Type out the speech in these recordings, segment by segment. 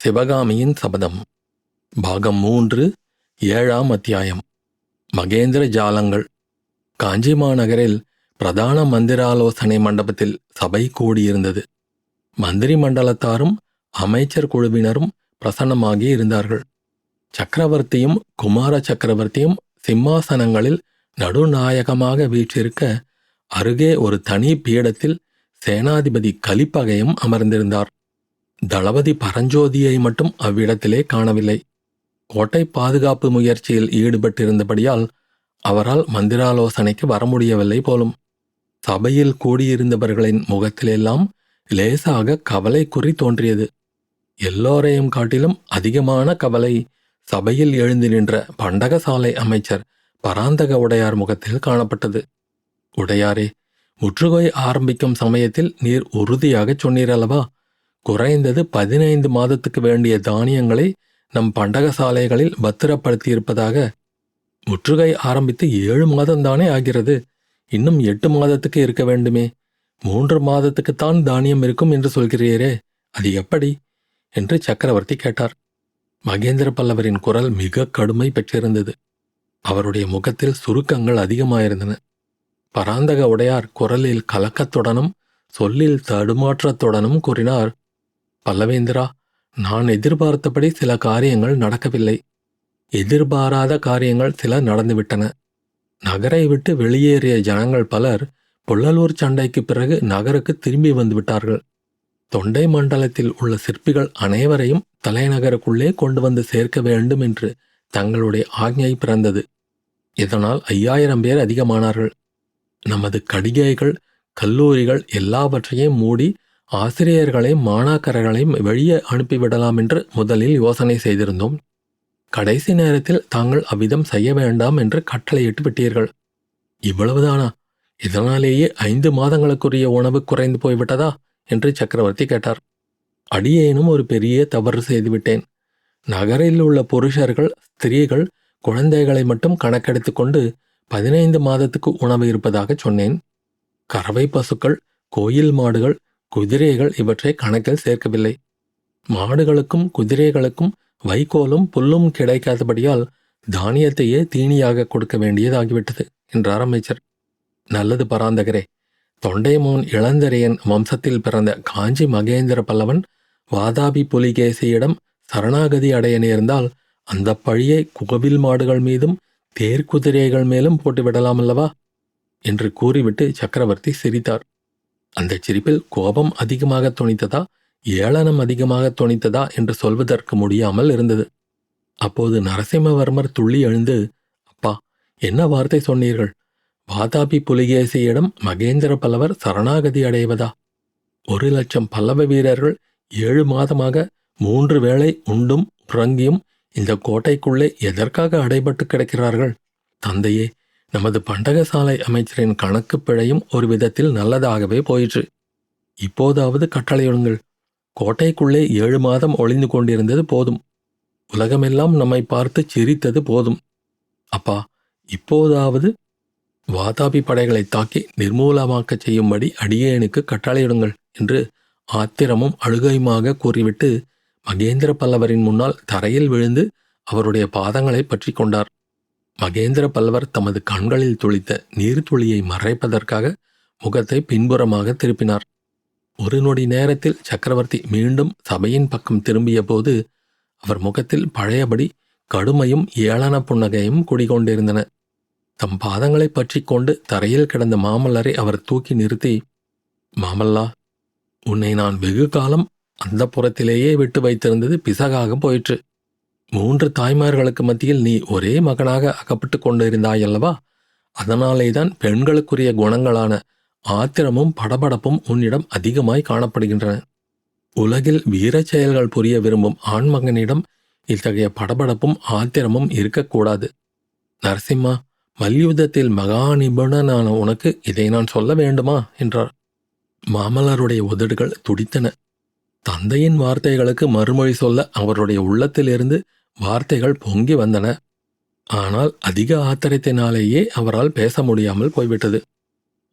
சிவகாமியின் சபதம். பாகம் 3, 7ஆம் அத்தியாயம். மகேந்திர ஜாலங்கள். காஞ்சி மாநகரில் பிரதான மந்திராலோசனை மண்டபத்தில் சபை கூடியிருந்தது. மந்திரி மண்டலத்தாரும் அமைச்சர் குழுவினரும் பிரசன்னமாகி இருந்தார்கள். சக்கரவர்த்தியும் குமார சக்கரவர்த்தியும் சிம்மாசனங்களில் நடுநாயகமாக வீற்றிருக்க, அருகே ஒரு தனி பீடத்தில் சேனாதிபதி கலிப்பகையும் அமர்ந்திருந்தார். தளபதி பரஞ்சோதியை மட்டும் அவ்விடத்திலே காணவில்லை. கோட்டை பாதுகாப்பு முயற்சியில் ஈடுபட்டிருந்தபடியால் அவரால் மந்திராலோசனைக்கு வர முடியவில்லை போலும். சபையில் கூடியிருந்தவர்களின் முகத்திலெல்லாம் லேசாக கவலை குறி தோன்றியது. எல்லோரையும் காட்டிலும் அதிகமான கவலை சபையில் எழுந்து நின்ற பண்டகசாலை அமைச்சர் பராந்தக உடையார் முகத்தில் காணப்பட்டது. உடையாரே, முற்றுகை ஆரம்பிக்கும் சமயத்தில் நீர் உறுதியாகச் சொன்னீரல்லவா, குறைந்தது 15 மாதத்துக்கு வேண்டிய தானியங்களை நம் பண்டகசாலைகளில் பத்திரப்படுத்தியிருப்பதாக. முற்றுகை ஆரம்பித்து 7 மாதம்தானே ஆகிறது. இன்னும் 8 மாதத்துக்கு இருக்க வேண்டுமே. 3 மாதத்துக்குத்தான் தானியம் இருக்கும் என்று சொல்கிறீரே, அது எப்படி என்று சக்கரவர்த்தி கேட்டார். மகேந்திர பல்லவரின் குரல் மிக கடுமை பெற்றிருந்தது. அவருடைய முகத்தில் சுருக்கங்கள் அதிகமாயிருந்தன. பராந்தக உடையார் குரலில் கலக்கத்துடனும் சொல்லில் தடுமாற்றத்துடனும் கூறினார், பல்லவேந்திரா, நான் எதிர்பார்த்தபடி சில காரியங்கள் நடக்கவில்லை. எதிர்பாராத காரியங்கள் சில நடந்துவிட்டன. நகரை விட்டு வெளியேறிய ஜனங்கள் பலர் புள்ளலூர் சண்டைக்கு பிறகு நகருக்கு திரும்பி வந்துவிட்டார்கள். தொண்டை மண்டலத்தில் உள்ள சிற்பிகள் அனைவரையும் தலைநகருக்குள்ளே கொண்டு வந்து சேர்க்க வேண்டும் என்று தங்களுடைய ஆக்ஞை பிறந்தது. இதனால் 5000 பேர் அதிகமானார்கள். நமது கடிகைகள், கல்லூரிகள் எல்லாவற்றையும் மூடி ஆசிரியர்களையும் மாணாக்கர்களையும் வெளியே அனுப்பிவிடலாம் என்று முதலில் யோசனை செய்திருந்தோம். கடைசி நேரத்தில் தாங்கள் அவ்விதம் செய்ய வேண்டாம் என்று கட்டளையிட்டு விட்டீர்கள். இவ்வளவுதானா? இதனாலேயே 5 மாதங்களுக்குரிய உணவு குறைந்து போய்விட்டதா என்று சக்கரவர்த்தி கேட்டார். அடியேனும் ஒரு பெரிய தவறு செய்துவிட்டேன். நகரில் உள்ள புருஷர்கள், ஸ்திரீகள், குழந்தைகளை மட்டும் கணக்கெடுத்து கொண்டு 15 மாதத்துக்கு உணவு இருப்பதாக சொன்னேன். கறவை பசுக்கள், கோயில் மாடுகள், குதிரைகள் இவற்றை கணக்கில் சேர்க்கவில்லை. மாடுகளுக்கும் குதிரைகளுக்கும் வைக்கோலும் புல்லும் கிடைக்காதபடியால் தானியத்தையே தீனியாக கொடுக்க வேண்டியதாகிவிட்டது என்றார் அமைச்சர். நல்லது பராந்தகரே, தொண்டைமோன் இளந்தரையன் வம்சத்தில் பிறந்த காஞ்சி மகேந்திர பல்லவன் வாதாபி புலிகேசியிடம் சரணாகதி அடைய நேர்ந்தால் அந்த பழியை கோவில் மாடுகள் மீதும் தேர்க்குதிரைகள் மேலும் போட்டுவிடலாமல்லவா என்று கூறிவிட்டு சக்கரவர்த்தி சிரித்தார். அந்த சிரிப்பில் கோபம் அதிகமாக தொனித்ததா, ஏளனம் அதிகமாக தொனித்ததா என்று சொல்வதற்கு முடியாமல் இருந்தது. அப்போது நரசிம்மவர்மர் துள்ளி எழுந்து, அப்பா, என்ன வார்த்தை சொன்னீர்கள்? வாதாபி புலிகேசியிடம் மகேந்திர பல்லவர் சரணாகதி அடைவதா? 1,00,000 பல்லவ வீரர்கள் 7 மாதமாக 3 வேளை உண்டும் உறங்கியும் இந்த கோட்டைக்குள்ளே எதற்காக அடைபட்டு கிடக்கிறார்கள்? தந்தையே, நமது பண்டகசாலை அமைச்சரின் கணக்கு பிழையும் ஒரு விதத்தில் நல்லதாகவே போயிற்று. இப்போதாவது கட்டளையிடுங்கள். கோட்டைக்குள்ளே 7 மாதம் ஒளிந்து கொண்டிருந்தது போதும். உலகமெல்லாம் நம்மை பார்த்து சிரித்தது போதும். அப்பா, இப்போதாவது வாதாபி படைகளை தாக்கி நிர்மூலமாக்கச் செய்யும்படி அடியேனுக்கு கட்டளையிடுங்கள் என்று ஆத்திரமும் அழுகையுமாக கூறிவிட்டு மகேந்திர பல்லவரின் முன்னால் தரையில் விழுந்து அவருடைய பாதங்களை பற்றி கொண்டார். மகேந்திர பல்லவர் தமது கண்களில் துளித்த நீர்த்துளியை மறைப்பதற்காக முகத்தை பின்புறமாக திருப்பினார். ஒரு நொடி நேரத்தில் சக்கரவர்த்தி மீண்டும் சபையின் பக்கம் திரும்பிய போது அவர் முகத்தில் பழையபடி கடுமையும் ஏளன புன்னகையும் குடிகொண்டிருந்தன. தம் பாதங்களை பற்றி கொண்டு தரையில் கிடந்த மாமல்லரை அவர் தூக்கி நிறுத்தி, மாமல்லா, உன்னை நான் வெகு காலம் அந்த புறத்திலேயே விட்டு வைத்திருந்தது பிசகாக போயிற்று. 3 தாய்மார்களுக்கு மத்தியில் நீ ஒரே மகனாக அகப்பட்டு கொண்டிருந்தாயல்லவா? அதனாலேதான் பெண்களுக்குரிய குணங்களான ஆத்திரமும் படபடப்பும் உன்னிடம் அதிகமாய் காணப்படுகின்றன. உலகில் வீரச் செயல்கள் புரிய விரும்பும் ஆண்மகனிடம் இத்தகைய படபடப்பும் ஆத்திரமும் இருக்கக்கூடாது. நரசிம்மா, மல்யுத்தத்தில் மகா நிபுணனான உனக்கு இதை நான் சொல்ல வேண்டுமா என்றார். மாமல்லருடைய உதடுகள் துடித்தன. தந்தையின் வார்த்தைகளுக்கு மறுமொழி சொல்ல அவருடைய உள்ளத்திலிருந்து வார்த்தைகள் பொங்கி வந்தன. ஆனால் அதிக ஆத்திரத்தினாலேயே அவரால் பேச முடியாமல் போய்விட்டது.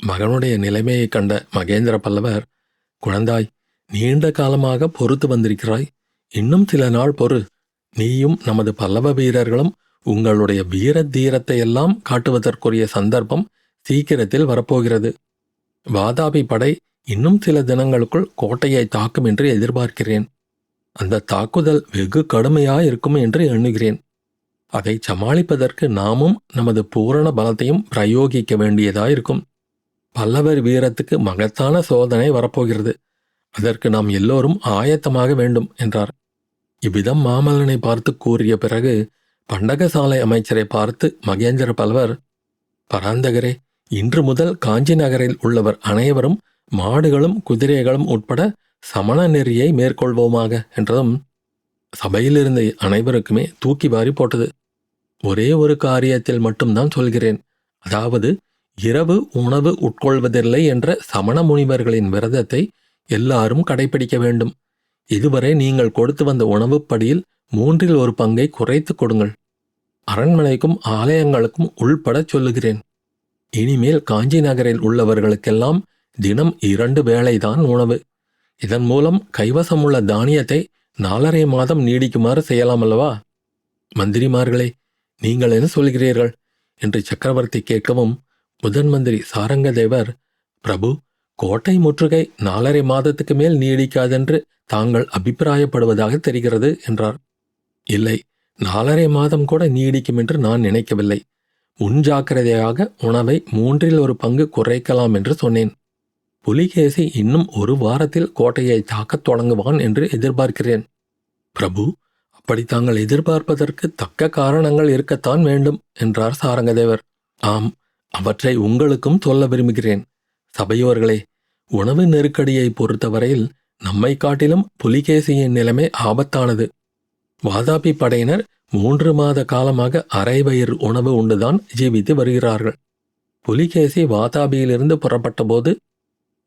மகனுடைய நிலைமையை கண்ட மகேந்திர பல்லவர், குழந்தாய், நீண்ட காலமாக பொறுத்து வந்திருக்கிறாய். இன்னும் சில நாள் பொறு. நீயும் நமது பல்லவ வீரர்களும் உங்களுடைய வீர தீரத்தையெல்லாம் காட்டுவதற்குரிய சந்தர்ப்பம் சீக்கிரத்தில் வரப்போகிறது. வாதாபி படை இன்னும் சில தினங்களுக்குள் கோட்டையை தாக்கும் என்று எதிர்பார்க்கிறேன். அந்த தாக்குதல் வெகு கடுமையாயிருக்கும் என்று எண்ணுகிறேன். அதை சமாளிப்பதற்கு நாமும் நமது பூரண பலத்தையும் பிரயோகிக்க வேண்டியதாயிருக்கும். பல்லவர் வீரத்துக்கு மகத்தான சோதனை வரப்போகிறது. அதற்கு நாம் எல்லோரும் ஆயத்தமாக வேண்டும் என்றார். இவ்விதம் மாமல்லனை பார்த்து கூறிய பிறகு பண்டகசாலை அமைச்சரை பார்த்து மகேந்திர பல்லவர், பராந்தகரே, இன்று முதல் காஞ்சி நகரில் உள்ளவர் அனைவரும் மாடுகளும் குதிரைகளும் உட்பட சமண நெறியை மேற்கொள்வோமாக என்றதும் சபையிலிருந்த அனைவருக்குமே தூக்கி வாரி போட்டது. ஒரே ஒரு காரியத்தில் மட்டும்தான் சொல்கிறேன். அதாவது, இரவு உணவு உட்கொள்வதில்லை என்ற சமண முனிவர்களின் விரதத்தை எல்லாரும் கடைபிடிக்க வேண்டும். இதுவரை நீங்கள் கொடுத்து வந்த உணவுப்படியில் 1/3 பங்கை குறைத்து கொடுங்கள். அரண்மனைக்கும் ஆலயங்களுக்கும் உள்படச் சொல்லுகிறேன். இனிமேல் காஞ்சி நகரில் உள்ளவர்களுக்கெல்லாம் தினம் 2 வேளைதான் உணவு. இதன் மூலம் கைவசமுள்ள தானியத்தை 4½ மாதம் நீடிக்குமாறு செய்யலாம் அல்லவா? மந்திரிமார்களே, நீங்கள் என்ன சொல்கிறீர்கள் என்று சக்கரவர்த்தி கேட்கவும், முதன் மந்திரி சாரங்கதேவர், பிரபு, கோட்டை முற்றுகை 4½ மாதத்துக்கு மேல் நீடிக்காதென்று தாங்கள் அபிப்பிராயப்படுவதாக தெரிகிறது என்றார். இல்லை, 4½ மாதம் கூட நீடிக்கும் என்று நான் நினைக்கவில்லை. முன்ஜாக்கிரதையாக உணவை 1/3 பங்கு குறைக்கலாம் என்று சொன்னேன். புலிகேசி இன்னும் 1 வாரத்தில் கோட்டையை தாக்கத் தொடங்குவான் என்று எதிர்பார்க்கிறேன். பிரபு, அப்படி தாங்கள் எதிர்பார்ப்பதற்கு தக்க காரணங்கள் இருக்கத்தான் வேண்டும் என்றார் சாரங்கதேவர். ஆம், அவற்றை உங்களுக்கும் சொல்ல விரும்புகிறேன். சபையோர்களே, உணவு நெருக்கடியை பொறுத்தவரையில் நம்மை காட்டிலும் புலிகேசியின் நிலைமை ஆபத்தானது. வாதாபி படையினர் 3 மாத காலமாக அரை வயிறு உணவு உண்டுதான் ஜீவித்து வருகிறார்கள். புலிகேசி வாதாபியிலிருந்து புறப்பட்ட போது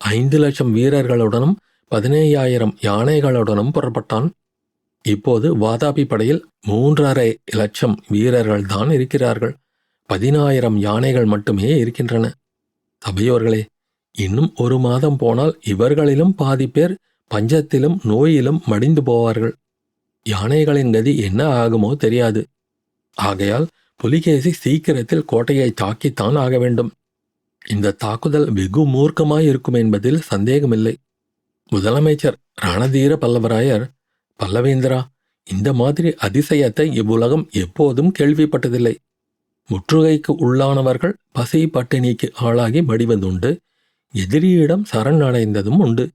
5 லட்சம் வீரர்களுடனும் 15,000 யானைகளுடனும் புறப்பட்டான். இப்போது வாதாபி படையில் 3½ லட்சம் வீரர்கள் தான் இருக்கிறார்கள். 10,000 யானைகள் மட்டுமே இருக்கின்றன. சபையோர்களே, இன்னும் 1 மாதம் போனால் இவர்களிலும் பாதி பேர் பஞ்சத்திலும் நோயிலும் மடிந்து போவார்கள். யானைகளின் கதி என்ன ஆகுமோ தெரியாது. ஆகையால் புலிகேசி சீக்கிரத்தில் கோட்டையை தாக்கித்தான் ஆக வேண்டும். இந்த தாக்குதல் வெகு மூர்க்கமாயிருக்கும் என்பதில் சந்தேகமில்லை. முதலமைச்சர் ரணதீர பல்லவராயர், பல்லவேந்திரா, இந்த மாதிரி அதிசயத்தை இவ்வுலகம் எப்போதும் கேள்விப்பட்டதில்லை. முற்றுகைக்கு உள்ளானவர்கள் பசி பட்டினிக்கு ஆளாகி மடிவதுண்டு, எதிரியிடம் சரணடைந்ததும் உண்டு.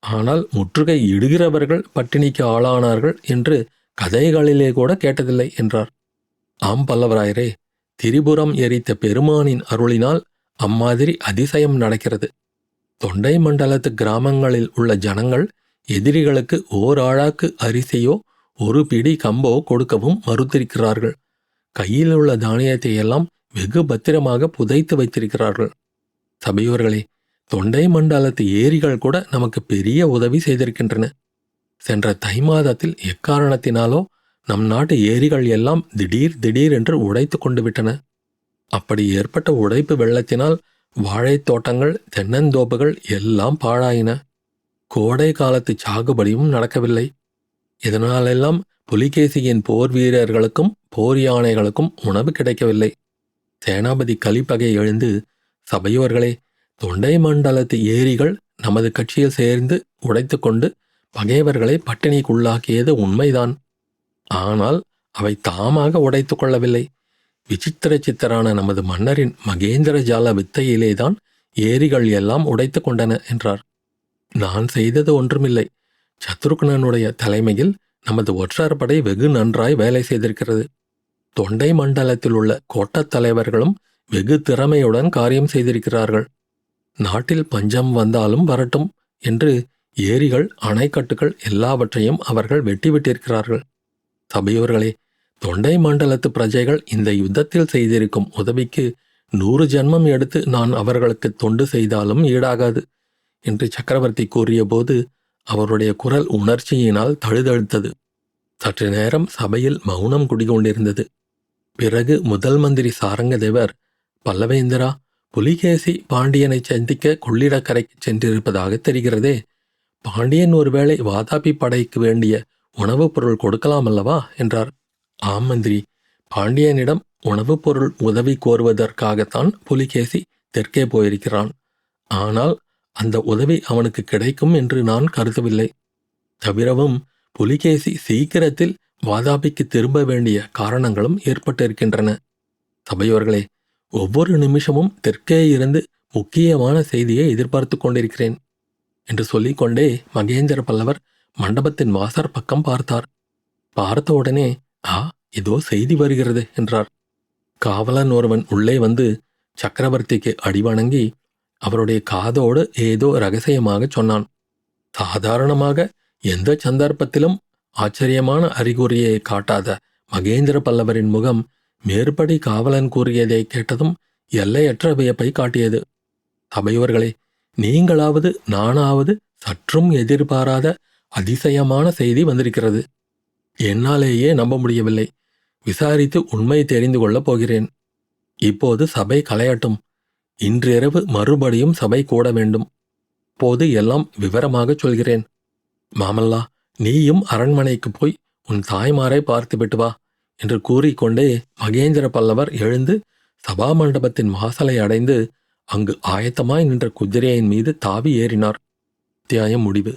ஆனால் முற்றுகை இடுகிறவர்கள் பட்டினிக்கு ஆளானார்கள் என்று கதைகளிலே கூட கேட்டதில்லை என்றார். ஆம் பல்லவராயரே, திரிபுரம் எரித்த பெருமானின் அருளினால் அம்மாதிரி அதிசயம் நடக்கிறது. தொண்டை மண்டலத்து கிராமங்களில் உள்ள ஜனங்கள் எதிரிகளுக்கு 1 ஆழாக்கு அரிசியோ 1 பிடி கம்போ கொடுக்கவும் மறுத்திருக்கிறார்கள். கையில் உள்ள தானியத்தை எல்லாம் வெகு பத்திரமாக புதைத்து வைத்திருக்கிறார்கள். சபையோர்களே, தொண்டை மண்டலத்து ஏரிகள் கூட நமக்கு பெரிய உதவி செய்திருக்கின்றன. சென்ற தை மாதத்தில் எக்காரணத்தினாலோ நம் நாட்டு ஏரிகள் எல்லாம் திடீர் என்று உடைத்து கொண்டு விட்டன. அப்படி ஏற்பட்ட உடைப்பு வெள்ளத்தினால் வாழைத் தோட்டங்கள், தென்னந்தோப்புகள் எல்லாம் பாழாயின. கோடை காலத்து சாகுபடியும் நடக்கவில்லை. இதனாலெல்லாம் புலிகேசியின் போர் வீரர்களுக்கும் போர் யானைகளுக்கும் உணவு கிடைக்கவில்லை. சேனாபதி கலிப்பகை எழுந்து, சபையோர்களே, தொண்டை மண்டலத்து ஏரிகள் நமது கட்சியில் சேர்ந்து உடைத்து கொண்டு பகைவர்களை பட்டினிக்குள்ளாக்கியது உண்மைதான். ஆனால் அவை தாமாக உடைத்து கொள்ளவில்லை. விசித்திர சித்தரான நமது மன்னரின் மகேந்திர ஜால வித்தையிலேதான் ஏரிகள் எல்லாம் உடைத்து கொண்டன என்றார். நான் செய்தது ஒன்றுமில்லை. சத்ருக்னனுடைய தலைமையில் நமது ஒற்றர் படை வெகு நன்றாய் வேலை செய்திருக்கிறது. தொண்டை மண்டலத்தில் உள்ள கோட்டத் தலைவர்களும் வெகு திறமையுடன் காரியம் செய்திருக்கிறார்கள். நாட்டில் பஞ்சம் வந்தாலும் வரட்டும் என்று ஏரிகள், அணைக்கட்டுகள் எல்லாவற்றையும் அவர்கள் வெட்டிவிட்டிருக்கிறார்கள். சபையோர்களே, தொண்டை மண்டலத்து பிரஜைகள் இந்த யுத்தத்தில் செய்திருக்கும் உதவிக்கு 100 ஜன்மம் எடுத்து நான் அவர்களுக்கு தொண்டு செய்தாலும் ஈடாகாது என்று சக்கரவர்த்தி கூறியபோது அவருடைய குரல் உணர்ச்சியினால் தழுதழுத்தது. சற்று நேரம் சபையில் மௌனம் குடிகொண்டிருந்தது. பிறகு முதல் மந்திரி சாரங்கதேவர், பல்லவேந்திரா, புலிகேசி பாண்டியனை சந்திக்க கொள்ளிடக்கரைக்கு சென்றிருப்பதாக தெரிகிறதே. பாண்டியன் ஒருவேளை வாதாபி படைக்கு வேண்டிய உணவுப் பொருள் கொடுக்கலாம் அல்லவா என்றார். ஆம் மந்திரி, பாண்டியனிடம் உணவுப் பொருள் உதவி கோருவதற்காகத்தான் புலிகேசி தெற்கே போயிருக்கிறான். ஆனால் அந்த உதவி அவனுக்கு கிடைக்கும் என்று நான் கருதவில்லை. தவிரவும் புலிகேசி சீக்கிரத்தில் வாதாபிக்கு திரும்ப வேண்டிய காரணங்களும் ஏற்பட்டிருக்கின்றன. சபையோர்களே, ஒவ்வொரு நிமிஷமும் தெற்கே இருந்து முக்கியமான செய்தியை எதிர்பார்த்து கொண்டிருக்கிறேன் என்று சொல்லிக்கொண்டே மகேந்திர பல்லவர் மண்டபத்தின் வாசற் பக்கம் பார்த்தார். பார்த்தவுடனே, இதோ செய்தி வருகிறது என்றார். காவலன் ஒருவன் உள்ளே வந்து சக்கரவர்த்திக்கு அடிவணங்கி அவருடைய காதோடு ஏதோ ரகசியமாகச் சொன்னான். சாதாரணமாக எந்த சந்தர்ப்பத்திலும் ஆச்சரியமான அறிகுறியை காட்டாத மகேந்திர பல்லவரின் முகம் மேற்படி காவலன் கூறியதை கேட்டதும் எல்லையற்ற வியப்பை காட்டியது. சபையோர்களே, நீங்களாவது நானாவது சற்றும் எதிர்பாராத அதிசயமான செய்தி வந்திருக்கிறது. என்னாலேயே நம்ப முடியவில்லை. விசாரித்து உண்மை தெரிந்து கொள்ளப் போகிறேன். இப்போது சபை கலையட்டும். இன்றிரவு மறுபடியும் சபை கூட வேண்டும். போது எல்லாம் விவரமாகச் சொல்கிறேன். மாமல்லா, நீயும் அரண்மனைக்கு போய் உன் தாய்மாரை பார்த்துவிட்டு வா என்று கூறிக்கொண்டே மகேந்திர பல்லவர் எழுந்து சபா மண்டபத்தின் வாசலை அடைந்து அங்கு ஆயத்தமாய் நின்ற குதிரையின் மீது தாவி ஏறினார். அத்தியாயம் முடிவு.